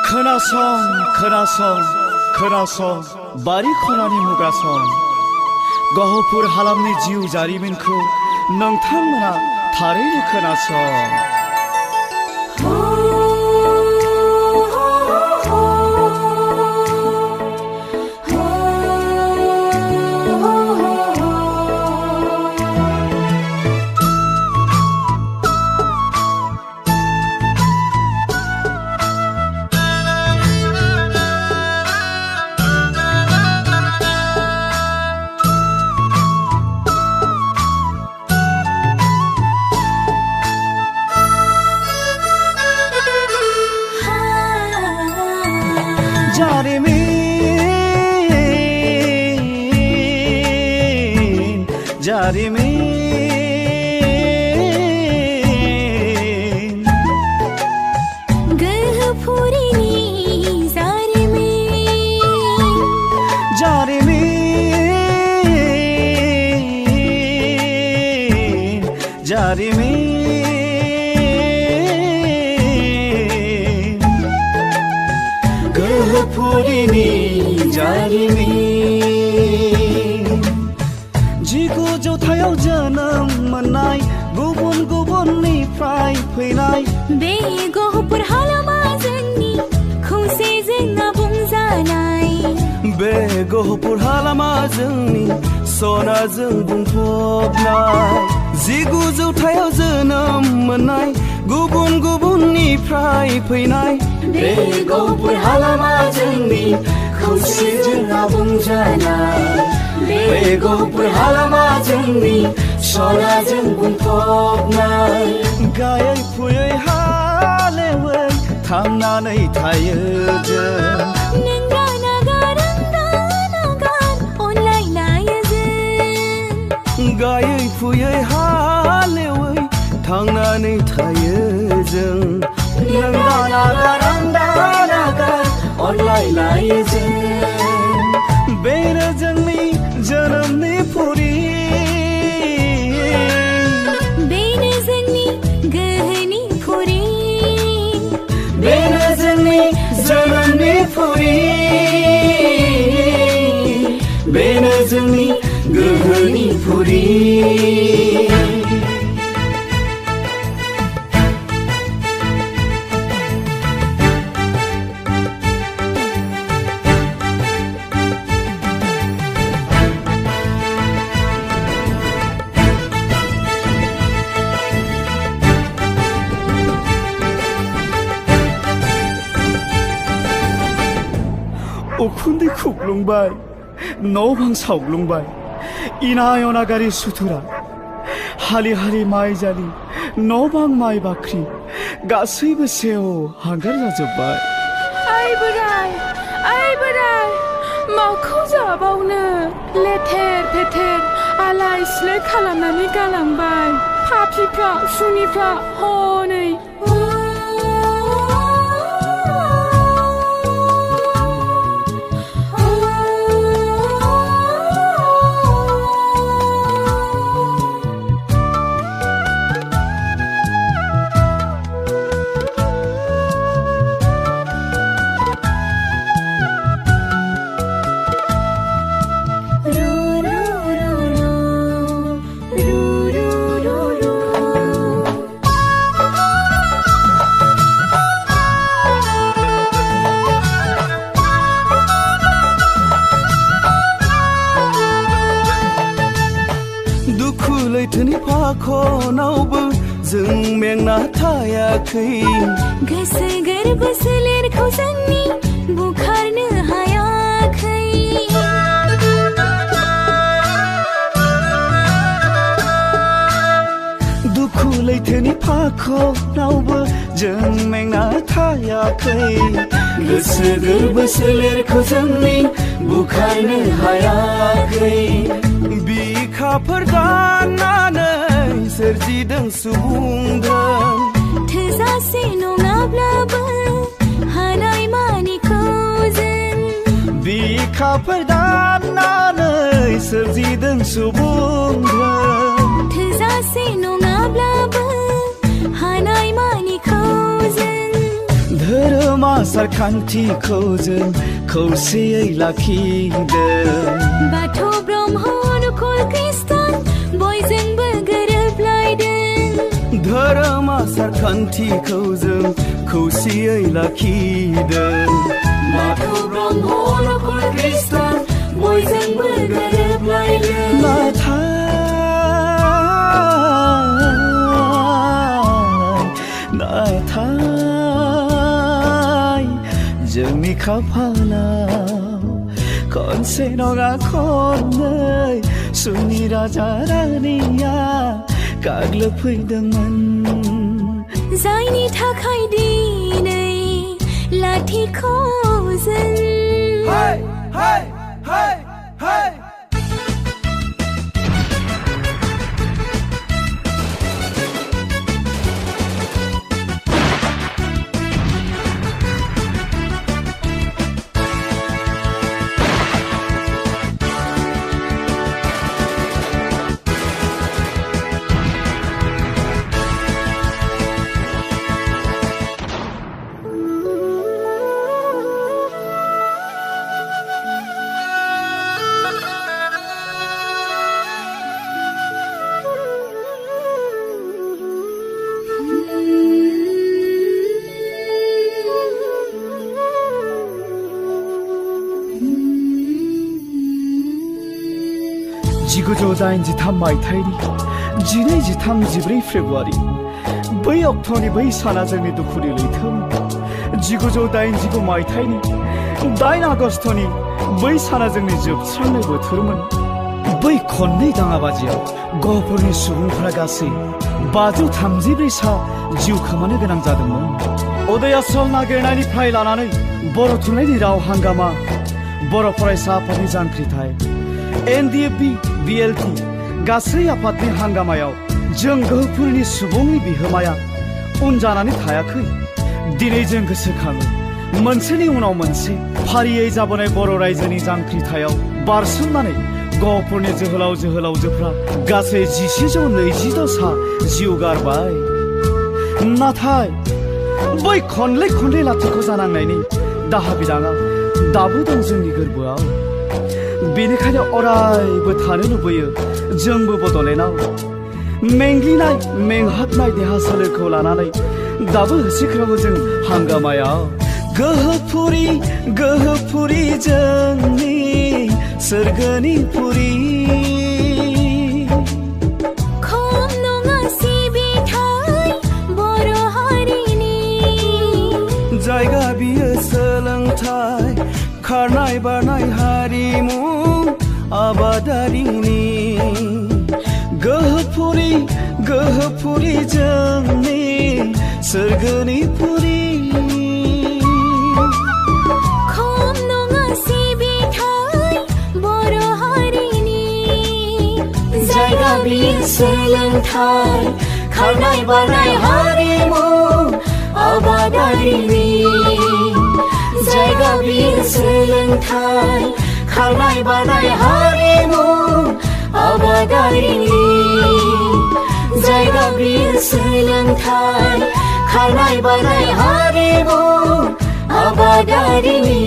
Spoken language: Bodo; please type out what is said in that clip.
खोनासं खोनासं खोनासं बारि खनानि मुगासं गहपुर हालामनि जिउ जारिमिनखौ नोंथांमोना थारैनो खोनासं। जारिमिन गहपुरनि जारिमिन जारिमिन जारिमिन गहपुरनि जारिमिन जौथायाव जोनोम मोननाय गुबुन गुबुननिफ्राय फैनाय बे गहपुर हालामा जोंनि खौसेजों आबुं जानाय बे गहपुर हालामा जोंनि सनाजों बुंफबनाय 19 जौथायाव जोनोम मोननाय गुबुन गुबुननिफ्राय फैनाय बे गहपुर हालामा जोंनि खौसेजों आबुं जानाय बे गहपुर हालामा जोंनि सनाजों बुंफबनाय गायै फुयै हालेवै थांनानै थायो जों नोंगा नागार अनलायनाय जों गायै फुयै हालेवै थांनानै थायो जों नोंगा नागार अनलायनाय जों बेनो जोंनि जोनोमनि फुरि बेनो जोंनि गोहोनि फुरि बेनो जोंनि जोनोमनि फुरि बेनो जोंनि गोहोनि फुरि उखुन्दै खुग्लुंबाय न' बां सावग्लुंबाय इनाय अनागारि सुथुरा हालि हालि माइ जालि न' बां माइ बाख्रि गासैबो सेव हांगार जाजोब्बाय आइ बोराय माखौ जाबावनो लेथेर फेथेर आलाय सिलाय खालामनानै गालांबाय पापिफ्रा सुनिफ्रा हनै लैथोनि फाखनावबो जों मेंना थायाखै गोसो गोरबो सोलेरखौ जोंनि बुखारनो हायाखै दुखु लैथोनि फाखनावबो जों मेंना थायाखै गोसो गोरबो सोलेरखौ जोंनि बुखारनो हायाखै बिखाफोर गाननानै सोरजिदों सुबुंधोन थोजासे नङाब्लाबो हानाय मानिखौ जों बिखाफोर गाननानै सोरजिदों सुबुंधोन थोजासे नङाब्लाबो हानाय मानिखौ जों धोरोमा आसारखान्थिखौ जों खौसेयै लाखिदों बाथौ ब्रह्म अनुकूल खृष्टान बयजोंबो गोरोबलायदों धोरोम आसारखान्थिखौ जों खौसेयै लाखिदों बाथौ ब्रह्म अनुकूल खृष्टान बयजोंबो गोरोबलायदों नाथाय जोंनि खाफालाव खनसे नङा खननै सुनि राजा रानिया गाग्लोबफैदोंमोन जायनि थाखाय दिनै लाथिख' जों मायथाइनि 12-14 फेब्रुवारि बै अक्ट'नि बै साना जोंनि दुखुनि लैथोमोन 1989 मायथाइनि 8 आगस्तनि बै साना जोंनि जोबस्रांनाय बोथोरमोन बै खननै दाङाबाजियाव गहपुरनि सुबुंफोरा गासै 534 सा जिउ खोमानो गोनां जादोंमोन उदय आसल नागिरनायनिफ्राय लानानै बर' थुनलाइनि राव हांगामा बर' फरायसा आफादनि जांख्रिथाय NDFB BLT गासै आफादनि हांगामायाव जों गहपुरनि सुबुंनि बिहोमाया उन जानानै थायाखै दिनै जों गोसोखाङो मोनसेनि उनाव मोनसे फारियै जाबोनाय बर' रायजोनि जांख्रिथायाव बारसोमनानै गहपुरनि जोहोलाव जोहोलावजोफ्रा गासै 1126 सा जिउ गारबाय नाथाय बै खनले लाथिख' जानांनायनि दाहा बिदाङा दाबो दं जोंनि गोरबोआव बेनिखायनो अरायबो थानो लुबैयो जोंबो बड'लेण्डआव मेंग्लिनाय मेंहाबनाय देहा सोलेरखौ लानानै दाबो होसिख्रावो जों हांगामायाव गोहोपुरी जोंनि सोरगोनि पुरी खम नङा सिबिथाय बर' हारिनि जायगा बियो सोलोंथाय खारनाय बारनाय हारिमु आबादारिनि गोहोपुरी जोंनि सोरगोनि पुरी खम नङा सिबिथाय बर' हारिनि जायगा बियो सोलोंथाय खारनाय बारनाय हारिमु आबादारिनि जायगा बियो सोलोंथाय खारनाय बारनाय हारिमु आबादारिनि जायगा बियो सोलोंथाय खारनाय बारनाय हारिमु आबादारिनि